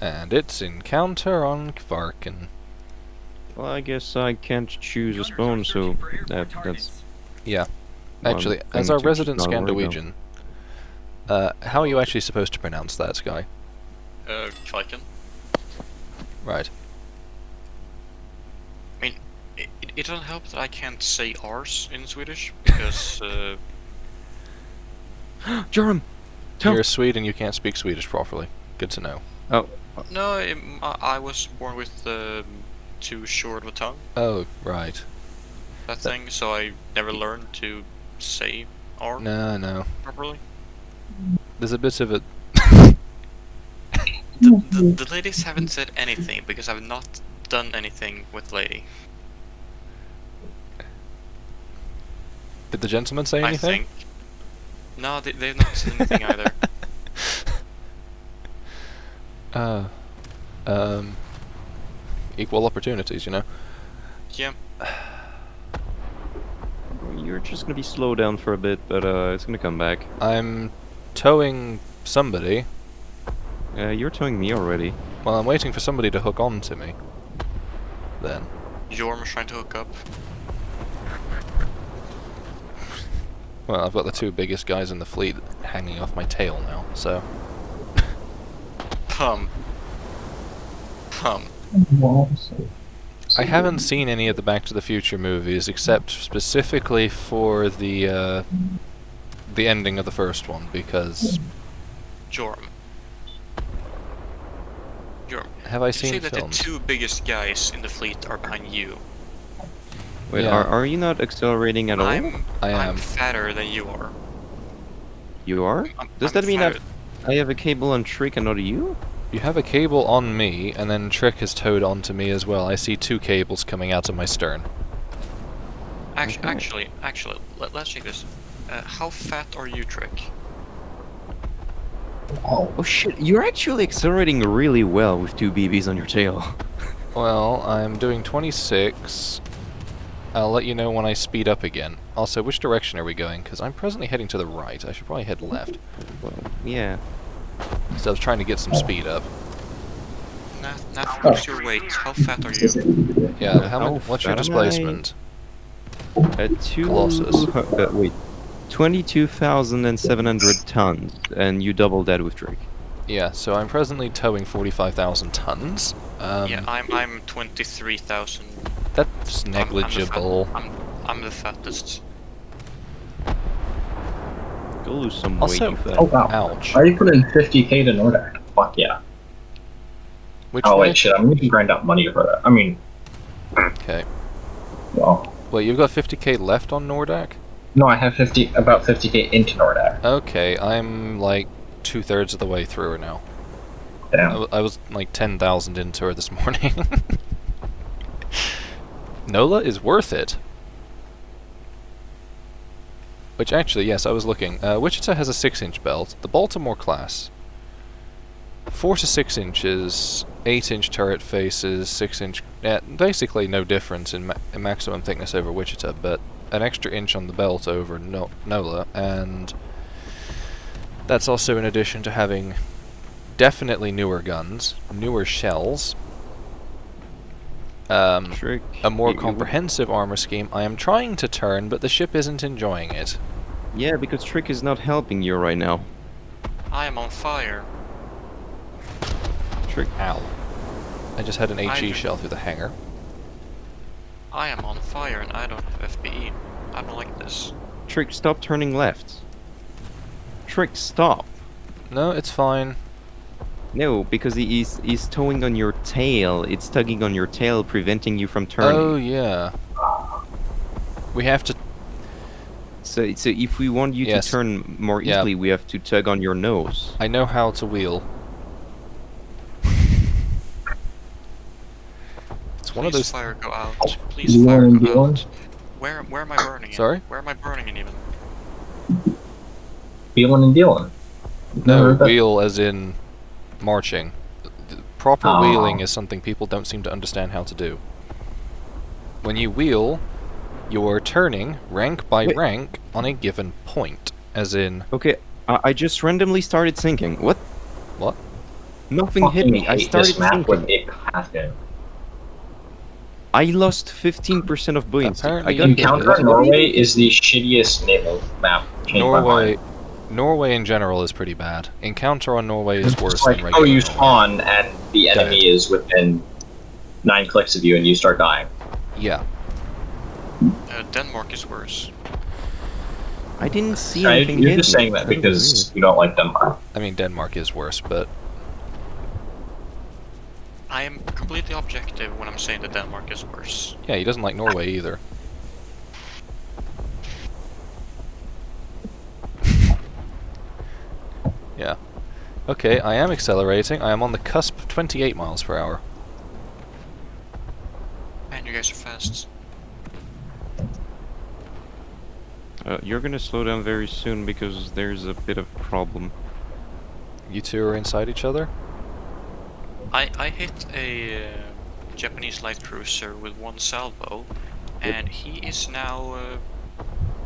And it's encounter on Kvarken. Well, I guess I can't choose a spawn, so that's... Yeah. one Actually, thing as our to resident not worry about. Scandinavian, how are you actually supposed to pronounce that, Sky? Viking. Right. I mean, it doesn't help that I can't say R's in Swedish, because, Jerem! You're a Swede and you can't speak Swedish properly. Good to know. Oh. no, I was born with too short of a tongue, Oh, right. that thing, so I never learned to say R No. properly. There's a bit of a... The ladies haven't said anything, because I've not done anything with lady. Did the gentleman say I anything? think. No, they've not said anything either. Equal opportunities, you know? Yeah. You're just gonna be slowed down for a bit, but it's gonna come back. I'm towing somebody. You're towing me already. Well, I'm waiting for somebody to hook on to me. Then. Jorm's trying to hook up. Well, I've got the two biggest guys in the fleet hanging off my tail now, so... Hum. I haven't seen any of the Back to the Future movies, except specifically for the ending of the first one, because... Jorm. Have I You seen say that the films? two biggest guys in the fleet are behind you. Wait, Yeah. are you not accelerating at all? I am. I'm fatter than you are. You are? Does I'm that mean fatter. I have a cable on Trick and not you? You have a cable on me, and then Trick is towed onto me as well. I see two cables coming out of my stern. Actually, let's check this. How fat are you, Trick? Oh shit, you're actually accelerating really well with two BBs on your tail. Well, I'm doing 26. I'll let you know when I speed up again. Also, which direction are we going? Because I'm presently heading to the right. I should probably head left. Well, yeah. So I was trying to get some speed up. Nath, what's your weight? How fat are you? Yeah, what's your fat am I? displacement? Two... Colossus. wait. 22,700 tons, and you double that with Drake. Yeah, so I'm presently towing 45,000 tons. Yeah, I'm 23,000. That's negligible. I'm the fattest. Go lose some Also- weight, you fat. Oh wow. Ouch. Why are you putting 50k to Nordic? Fuck yeah. Which Oh way? wait, shit, I'm gonna grind out money for that. I mean, Okay. well, Wait, you've got 50k left on Nordak? no, I have about 50k into Nordic. Okay, I'm like 2/3 of the way through her now. Damn. I was like 10,000 into her this morning. NOLA is worth it. Which actually, yes, I was looking. Wichita has a 6-inch belt. The Baltimore class, 4 to 6 inches, 8-inch turret faces, 6-inch... basically no difference in maximum thickness over Wichita, but an extra inch on the belt over NOLA, and that's also in addition to having definitely newer guns, newer shells, Trick. a more you- comprehensive armor scheme. I am trying to turn, but the ship isn't enjoying it. Yeah, because Trick is not helping you right now. I am on fire. Trick. Ow. I just had an HE I- shell through the hangar. I am on fire and I don't have FPE. I don't like this. Trick, stop turning left. Trick, stop. No, it's fine. No, because he's towing on your tail. It's tugging on your tail, preventing you from turning. Oh, yeah. We have to... So if we want you Yes. to turn more Yeah. easily, we have to tug on your nose. I know how to wheel. It's one of Please those... fire go out. Please You fire wanna go do one? out. Where am I burning in? Sorry? Where am I burning in even? Wheeling and dealing. No, But- wheel as in marching. Proper Oh. wheeling is something people don't seem to understand how to do. When you wheel, you're turning rank by Wait. rank on a given point. As in... Okay, I just randomly started sinking. What? What? Nothing hit fucking me. I hate started this map with sinking. a passion. I lost 15% of buoyancy. Apparently I got you hit. did. Encounter Norway is the shittiest name of map. Changed my mind. Norway in general is pretty bad. Encounter on Norway is It's worse like, than oh, regular you Norway. spawn and the enemy Dead. is within 9 clicks of you and you start dying. Yeah. Denmark is worse. I didn't see You're anything hit just me. saying that was because you don't like Denmark. I mean, Denmark is worse, but I am completely objective when I'm saying that Denmark is worse. yeah, he doesn't like Norway either. Yeah. Okay, I am accelerating. I am on the cusp of 28 miles per hour. And you guys are fast. You're gonna slow down very soon because there's a bit of a problem. You two are inside each other? I hit a Japanese light cruiser with one salvo, and he is now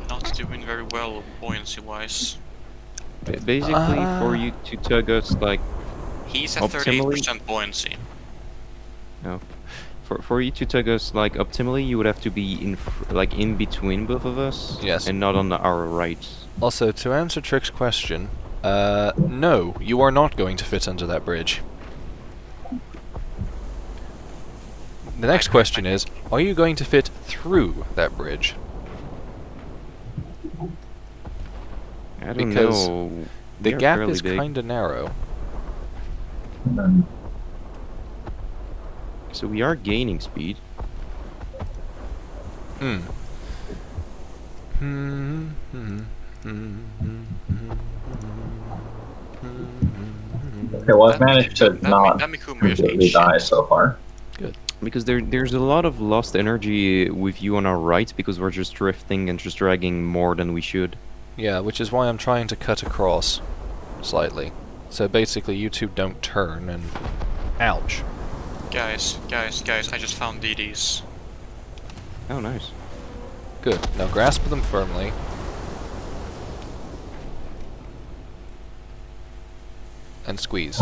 not doing very well buoyancy-wise. Basically, for you to tug us like He's at Optimally? 38% buoyancy. for you to tug us like optimally, you would have to be in between both of us. Yes. And not on our right. Also, to answer Trick's question, no, you are not going to fit under that bridge. The next question is, are you going to fit through that bridge? I don't Because know. The We are gap fairly is big. kinda narrow. So we are gaining speed. Hmm. Okay, well, I've managed to not That Mikumi is completely shit. die so far. Because there's a lot of lost energy with you on our right because we're just drifting and just dragging more than we should. Yeah, which is why I'm trying to cut across slightly. So basically you two don't turn and... Ouch. Guys, I just found DDs. Oh, nice. Good. Now grasp them firmly. And squeeze.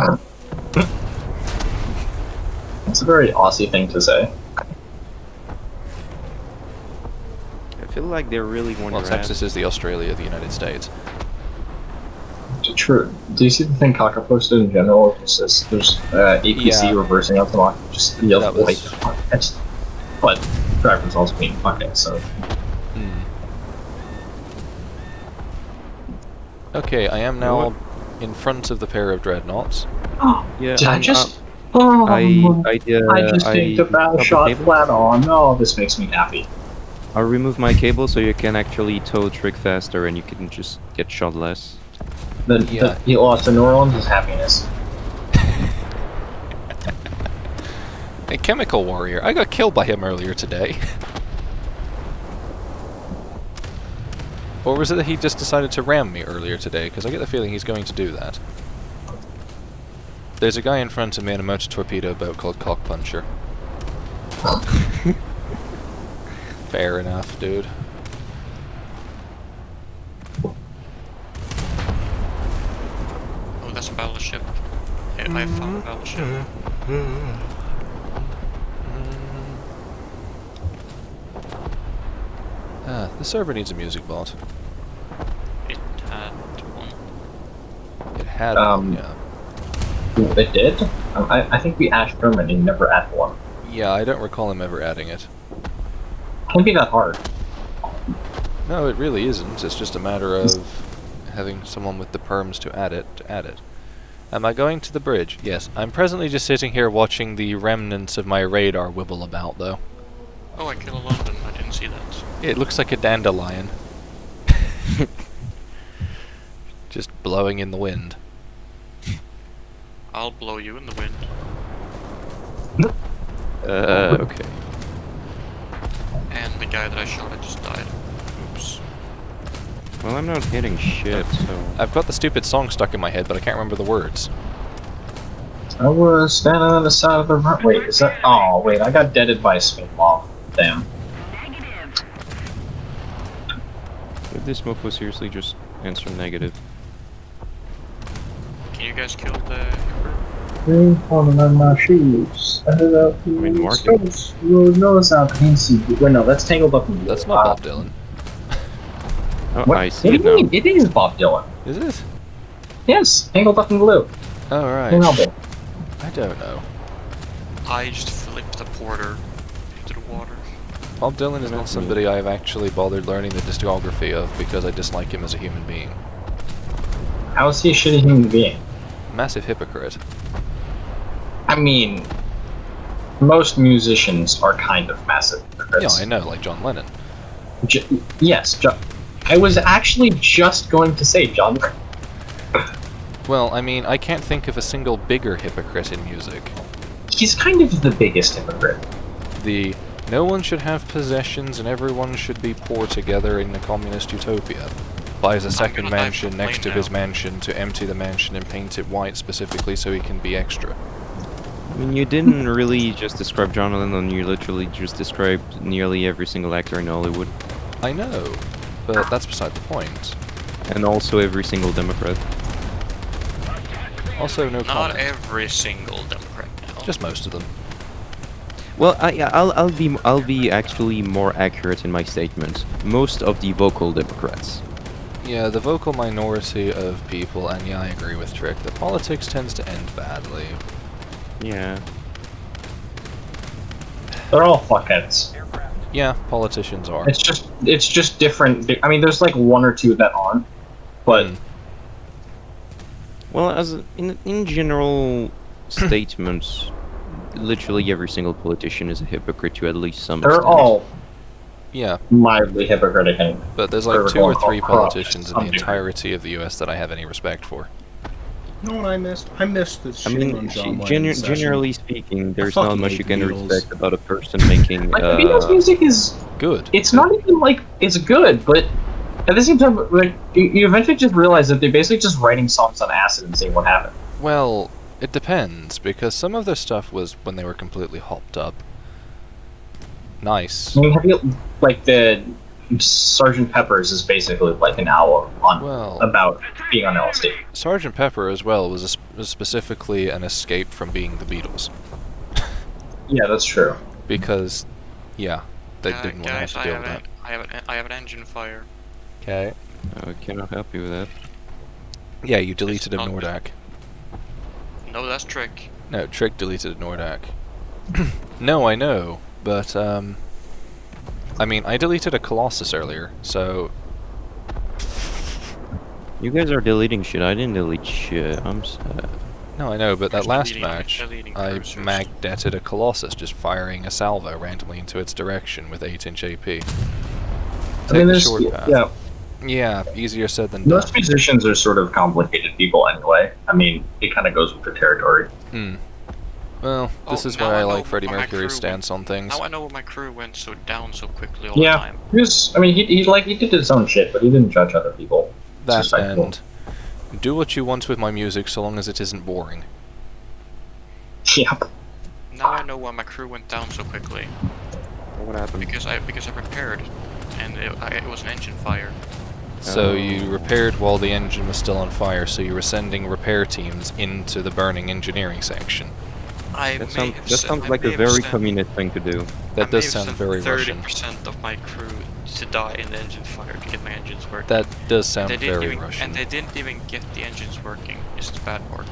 It's a very Aussie thing to say. I feel like they really want Well, your Texas ass. is the Australia of the United States. True. Do you see the thing Kaka posted in general? It just says there's APC Yeah. reversing out the lock. Just yells That was- like that's but drivers also being fucking so. Okay, I am now in front of the pair of dreadnoughts. Yeah, Did I I'm- just? I I just take the battle cut the shot cable. flat on. No, this makes me happy. I'll remove my cable so you can actually tow Trick faster and you can just get shot less. Yeah. He lost to New Orleans is happiness. A chemical warrior. I got killed by him earlier today. Or was it that he just decided to ram me earlier today? Because I get the feeling he's going to do that. There's a guy in front of me in a motor torpedo boat called Cock Puncher. Fair enough, dude. Oh, that's a battleship. Yeah, I found a battleship. Ah, the server needs a music bot. It had one. It had Um, one, yeah. It did. I think we asked him and he never added one. Yeah, I don't recall him ever adding it. Can't be that hard. No, it really isn't. It's just a matter of having someone with the perms to add it. Am I going to the bridge? Yes. I'm presently just sitting here watching the remnants of my radar wibble about, though. Oh, I killed London. I didn't see that. It looks like a dandelion. Just blowing in the wind. I'll blow you in the wind. Okay. And the guy that I shot, I just died. Oops. Well, I'm not hitting shit, so... I've got the stupid song stuck in my head, but I can't remember the words. I was standing on the side of the run. Wait, is that? Oh, wait, I got deaded by a spin ball. Damn. Did this mofo seriously just answer negative? Can you guys kill the Hooper? Green falling on my shoes. I head out to mean, the Mark- stores. Lord knows I can't see. Wait, no, that's Tangled Up in Blue. That's not Bob Dylan. Oh, What, I see what it do you now. mean? It is Bob Dylan. Is it? Yes, Tangled Up in Blue. Oh, An right. album. I don't know. I just flipped the porter into the water. Bob Dylan is not somebody I've actually bothered learning the discography of because I dislike him as a human being. How is he a shitty human being? Massive hypocrite. I mean, most musicians are kind of massive Yeah, hypocrites. I know, like John Lennon. Yes, I was actually just going to say John. Well, I mean, I can't think of a single bigger hypocrite in music. He's kind of the biggest hypocrite. The no one should have possessions and everyone should be poor together in the communist utopia. Buys a second gonna dive mansion the next to plane his now. mansion to empty the mansion and paint it white specifically so he can be extra. I mean, you didn't really just describe John Lennon, you literally just described nearly every single actor in Hollywood. I know, but that's beside the point. And also every single Democrat. Also, no Not comment. every single Democrat now. Just most of them. Well, I'll be actually more accurate in my statement. Most of the vocal Democrats. Yeah, the vocal minority of people, and yeah, I agree with Trick, that politics tends to end badly. Yeah. They're all fuckheads. Yeah, politicians are. It's just different. I mean, there's like one or two that aren't, but Hmm. Well, in general statements, literally every single politician is a hypocrite to at least some they're extent. all Yeah, mildly hypocritic and but there's like Whatever 2 or call 3 it, corrupt, politicians in some the degree. entirety of the US that I have any respect for. You know what I missed? I missed the I shitting mean, on John Lennon session. generally speaking, there's not fucking much hate you the can Beatles. respect about a person making. like the Beatles music is. Good. It's not even like it's good, but at the same time, like you eventually just realize that they're basically just writing songs on acid and seeing what happens. Well, it depends, because some of their stuff was when they were completely hopped up. Nice. I mean, have you like the Sgt. Pepper's is basically like an album on Well, about being on LSD. Sgt. Pepper as well was specifically an escape from being the Beatles. Yeah, that's true. Because, yeah, they didn't want to have guys, to I deal have with that. I have an engine fire. Okay. I cannot help you with that. Yeah, you deleted a not- Nordak. No, that's Trick. No, Trick deleted a Nordak. No, I know, but, I mean, I deleted a Colossus earlier, so... You guys are deleting shit. I didn't delete shit. I'm sad. No, I know, but that Who's last deleting- match, deleting I cruisers? magdetted a Colossus, just firing a salvo randomly into its direction with 8-inch AP. I mean, Take the there's short path. yeah. Yeah, easier said than done. Most musicians are sort of complicated people anyway. I mean, it kind of goes with the territory. Well, this Oh, is now why I I know like Freddie why my Mercury's crew stance on things. Now I know why my crew went so down so quickly all the Yeah, time. I mean, he did his own shit, but he didn't judge other people. It's That respectful. and do what you want with my music so long as it isn't boring. Yep. Now I know why my crew went down so quickly. What happened? Because I repaired, and it was an engine fire. So Oh. you repaired while the engine was still on fire, so you were sending repair teams into the burning engineering section. That sounds like a very communist thing to do. That does sound very Russian. 30% of my crew to die in the engine fire to get my engines working. That does sound They didn't very even, Russian. And they didn't even get the engines working. Is the bad part.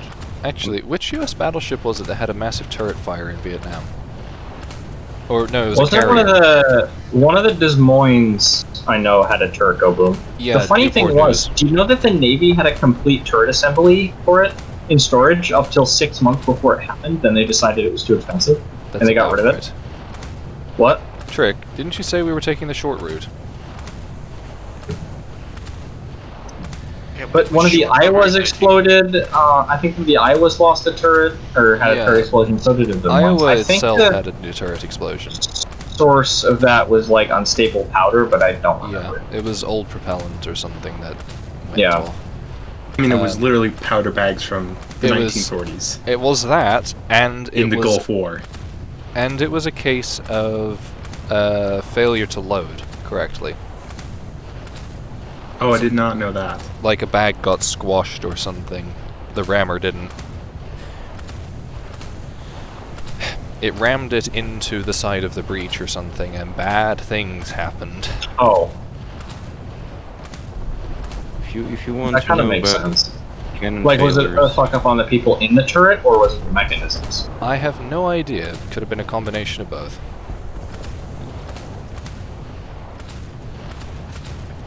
Actually, which US battleship was it that had a massive turret fire in Vietnam? Or no, it was Wasn't a it carrier. one of the Des Moines I know had a turret go boom? Yeah, The funny thing Newport was, News. do you know that the Navy had a complete turret assembly for it in storage up till 6 months before it happened? Then they decided it was too expensive. That's and they got about rid of it? right. What? Trick, didn't you say we were taking the short route? Yeah, But one of the short Iowas run, exploded. I think the Iowas lost a turret or had Yeah. a turret explosion. So did the Des Moines. Iowa I think itself the had a new turret explosion. source of that was like unstable powder, but I don't Yeah, remember. it was old propellant or something that went Yeah. off. I mean, it was Um, literally powder bags from the it was- 1940s It was that, and in it the was, Gulf War. and it was a case of failure to load correctly. Oh, I did not know that. Like a bag got squashed or something. The rammer didn't. It rammed it into the side of the breach or something, and bad things happened. Oh, If you want that to kind of know makes about sense. cannon Like, was it a failures, fuck up on the people in the turret, or was it the mechanisms? I have no idea. It could have been a combination of both.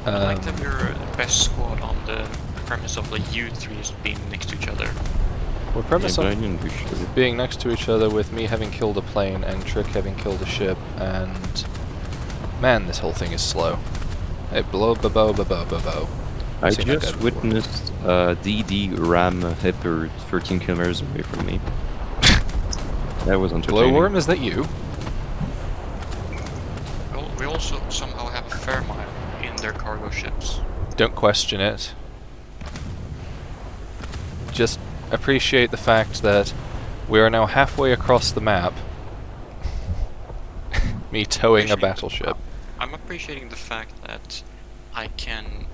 I like that we're the best squad on the premise of like you three being next to each other. We're yeah, premise but I on didn't do shit. being next to each other with me having killed a plane and Trick having killed a ship, and man, this whole thing is slow. It blow bo bo bo bo bo bo. I Seen that guy just before. witnessed DD ram Hipper 13 kilometers away from me. That was entertaining. Glowworm, is that you? Well, we also somehow have a fair mile in their cargo ships. Don't question it. Just appreciate the fact that we are now halfway across the map. Me towing a battleship. I'm appreciating the fact that I can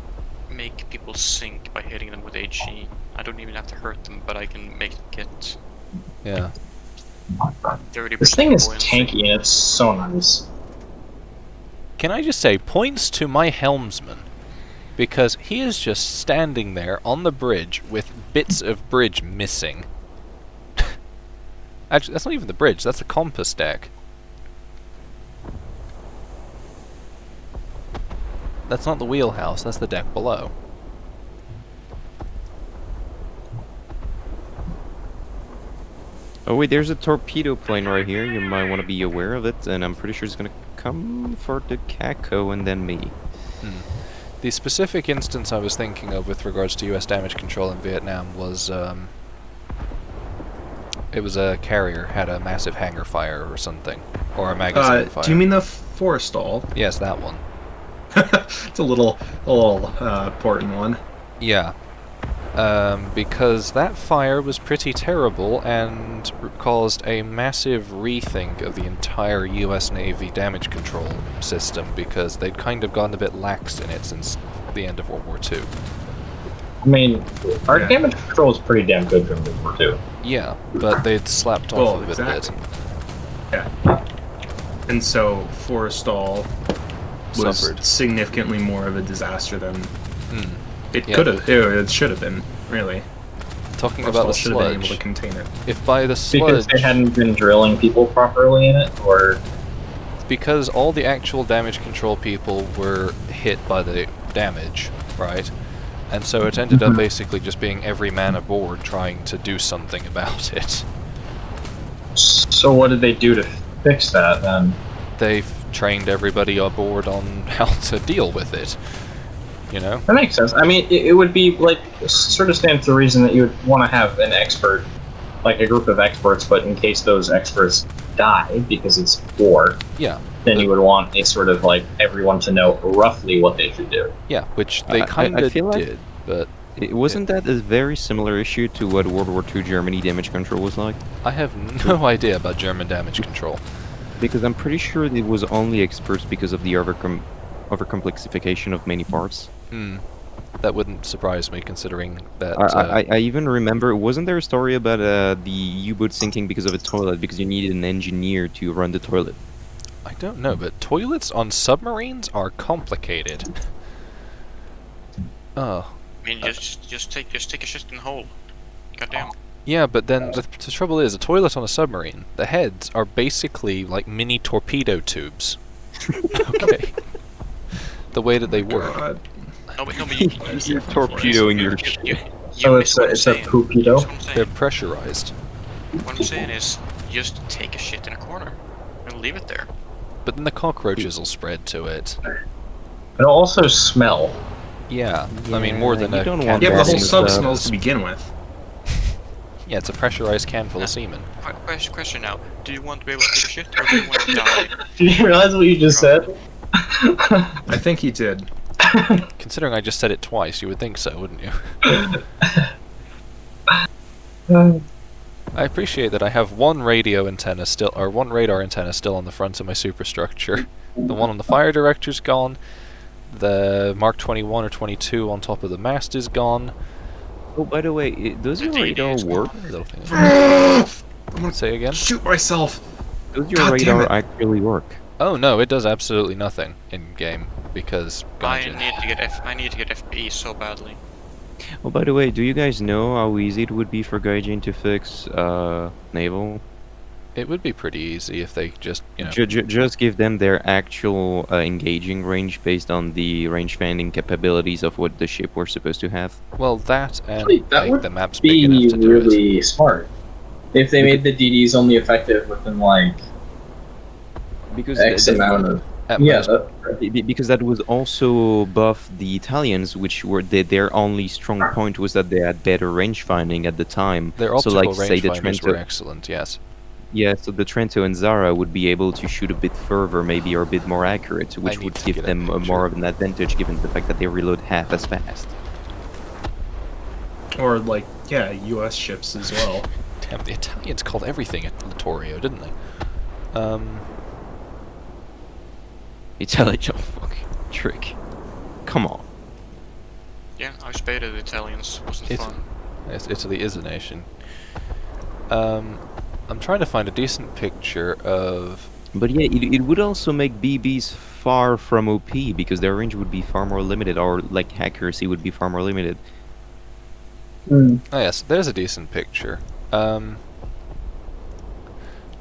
make people sink by hitting them with HE. I don't even have to hurt them, but I can make them get Yeah. 30%. This thing is buoyancy. tanky and it's so nice. Can I just say, points to my helmsman, because he is just standing there on the bridge with bits of bridge missing. Actually, that's not even the bridge, that's the compass deck. That's not the wheelhouse, that's the deck below. Oh wait, there's a torpedo plane right here. You might want to be aware of it, and I'm pretty sure it's gonna come for the Kako and then me. The specific instance I was thinking of with regards to US damage control in Vietnam was, it was a carrier had a massive hangar fire or something, or a magazine fire. Do you mean the Forestall? Yes, that one. It's a little important one. Yeah. Because that fire was pretty terrible and caused a massive rethink of the entire US Navy damage control system, because they'd kind of gone a bit lax in it since the end of World War II. I mean, our Yeah. damage control is pretty damn good during World War II. Yeah, but they'd slapped off Well, of it exactly. a bit. Yeah. And so Forestall was Suffered. significantly more of a disaster than Hmm. it Yeah. could have. It should have been, really. Talking about Forestall the should have been able to sludge, contain it. if by the Because sludge, they hadn't been drilling people properly in it, or because all the actual damage control people were hit by the damage, right? And so it ended up basically just being every man aboard trying to do something about it. so what did they do to fix that then? They've trained everybody aboard on how to deal with it. You know? That makes sense. I mean, it would be like sort of stands to the reason that you would want to have an expert, like a group of experts, but in case those experts die because it's war, Yeah. then you would want a sort of like everyone to know roughly what they should do. Yeah, which they I kind of feel like- did, but Wasn't that a very similar issue to what World War II Germany damage control was like? I have no idea about German damage control. Because I'm pretty sure it was only experts because of the overcomplexification of many parts. That wouldn't surprise me, considering that... I even remember, wasn't there a story about the U-boat sinking because of a toilet, because you needed an engineer to run the toilet? I don't know, but toilets on submarines are complicated. Oh. I mean, just take a shit in the hole. Goddamn. Yeah, but then the trouble is, a toilet on a submarine, the heads are basically like mini torpedo tubes. Okay. The way that they work. God. No, but you You're torpedoing your you So miss what I'm it's a saying. poopido. That's what I'm saying. They're pressurized. What I'm saying is, just take a shit in a corner and leave it there. But then the cockroaches will spread to it. It'll also smell. Yeah, I mean more than you a don't can want Yeah, but the Gassing whole the sub stuff. smells to begin with. Yeah, it's a pressurized can full of semen. Question now: do you want to be able to take a shit, or do you want to die? Did you realize what you just said? I think he did. Considering I just said it twice, you would think so, wouldn't you? I appreciate that I have one radio antenna still, or one radar antenna still on the front of my superstructure. The one on the fire director's gone. The Mark 21 or 22 on top of the mast is gone. Oh, by the way, does your The radar DD is work? Little thing. I'm gonna Say again? shoot myself. Does your God damn radar it. actually work? Oh no, it does absolutely nothing in game because I Gaijin. need to get FP so badly. Oh, by the way, do you guys know how easy it would be for Gaijin to fix naval? It would be pretty easy if they just, Just give them their actual engaging range based on the range finding capabilities of what the ship were supposed to have. well, that and Actually, that make would the maps big be enough to do it. really smart. If they made the DDs only effective within like Because X amount of At yeah, most, because that would also buff the Italians, which were their only strong point was that they had better range finding at the time. their So, optical like, say the rangefinders were Trento, excellent, yes. yeah, so the Trento and Zara would be able to shoot a bit further, maybe, or a bit more accurate, which need would to give get a them picture. more of an advantage, given the fact that they reload half as fast. Or like, yeah, U.S. ships as well. Damn, the Italians called everything at Littorio, didn't they? Intelligent fucking trick. Come on. Yeah, I spaded the Italians. Wasn't It's- fun. Yes, Italy is a nation. I'm trying to find a decent picture of... But yeah, it would also make BBs far from OP, because their range would be far more limited, or like accuracy would be far more limited. Hmm. Oh yes, there's a decent picture.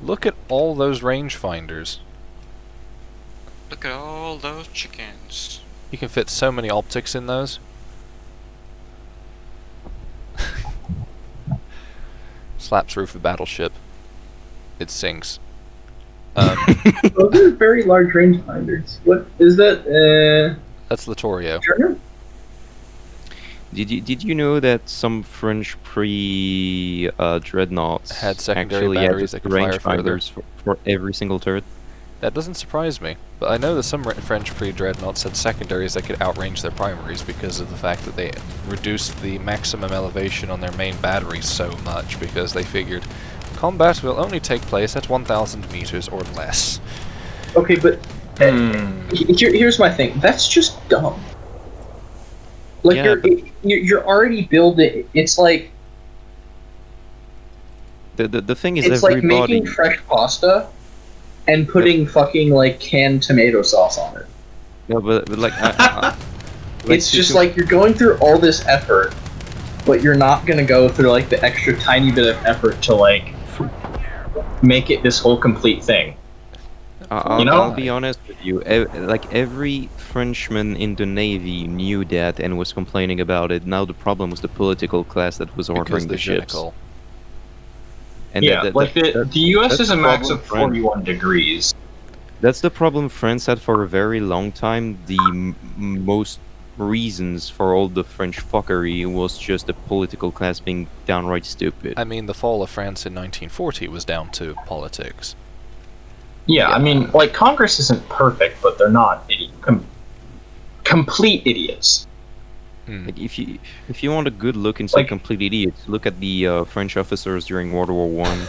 Look at all those rangefinders. Look at all those chickens. You can fit so many optics in those. Slaps roof of battleship. It sinks. Those are very large rangefinders. What is that? That's Littorio. German? Did you know that some French pre dreadnoughts Had secondary actually batteries had that could fire further? rangefinders for every single turret? That doesn't surprise me, but I know that some French pre-dreadnoughts had secondaries that could outrange their primaries because of the fact that they reduced the maximum elevation on their main batteries so much, because they figured combat will only take place at 1,000 meters or less. Okay, but here's my thing. That's just dumb. Like Yeah, you're already building. It's like The thing is, it's like everybody. making fresh pasta and putting fucking like canned tomato sauce on it. No, but like, like It's just like you're going through all this effort, but you're not gonna go through like the extra tiny bit of effort to like make it this whole complete thing. You know? I'll be honest with you. Like, every Frenchman in the Navy knew that and was complaining about it. Now the problem was the political class that was Because ordering they're the ships. cynical. And Yeah, like the U.S. that's is a the max problem, of Frank. 41 degrees. That's the problem France had for a very long time. The most reasons for all the French fuckery was just the political class being downright stupid. I mean, the fall of France in 1940 was down to politics. Yeah, I mean, like Congress isn't perfect, but they're not complete idiots. Like, if you want a good look into Like- complete idiots, look at the French officers during World War One.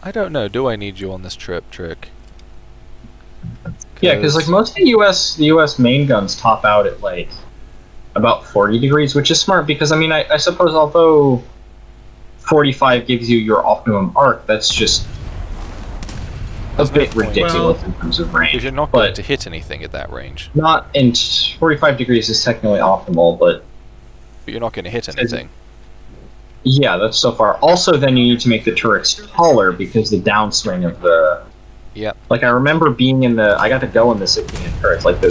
I don't know. Do I need you on this trip, Trick? Yeah, because like most of the U.S. main guns top out at like about 40 degrees, which is smart because I mean I suppose although 45 gives you your optimum arc, that's just a That's bit the point. ridiculous in terms of range. Because you're not going But to hit anything at that range. not in 45 degrees is technically optimal, but But you're not going to hit anything. yeah, that's so far. Also, then you need to make the turrets taller because the downswing of the. Yep. Like I remember being in the, I got to go in the 16-inch turrets. Like the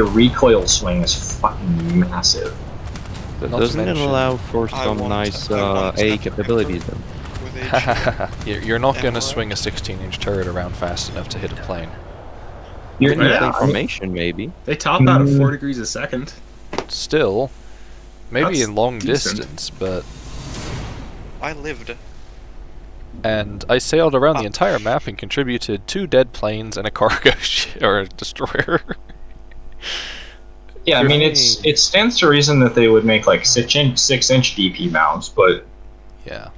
recoil swing is fucking massive. But Not to doesn't it mention- allow for I some want- nice I want A that capabilities then? With HE. You're not going to what? swing a 16-inch turret around fast enough to hit a plane. You're, When you Yeah, play I mean- formation, maybe. They top out at 4 degrees a second. Still, maybe That's in long decent. distance, but... I lived. And I sailed around the entire map and contributed 2 dead planes and a cargo ship, or a destroyer. yeah, I mean it stands to reason that they would make like 6-inch DP mounts, but Yeah.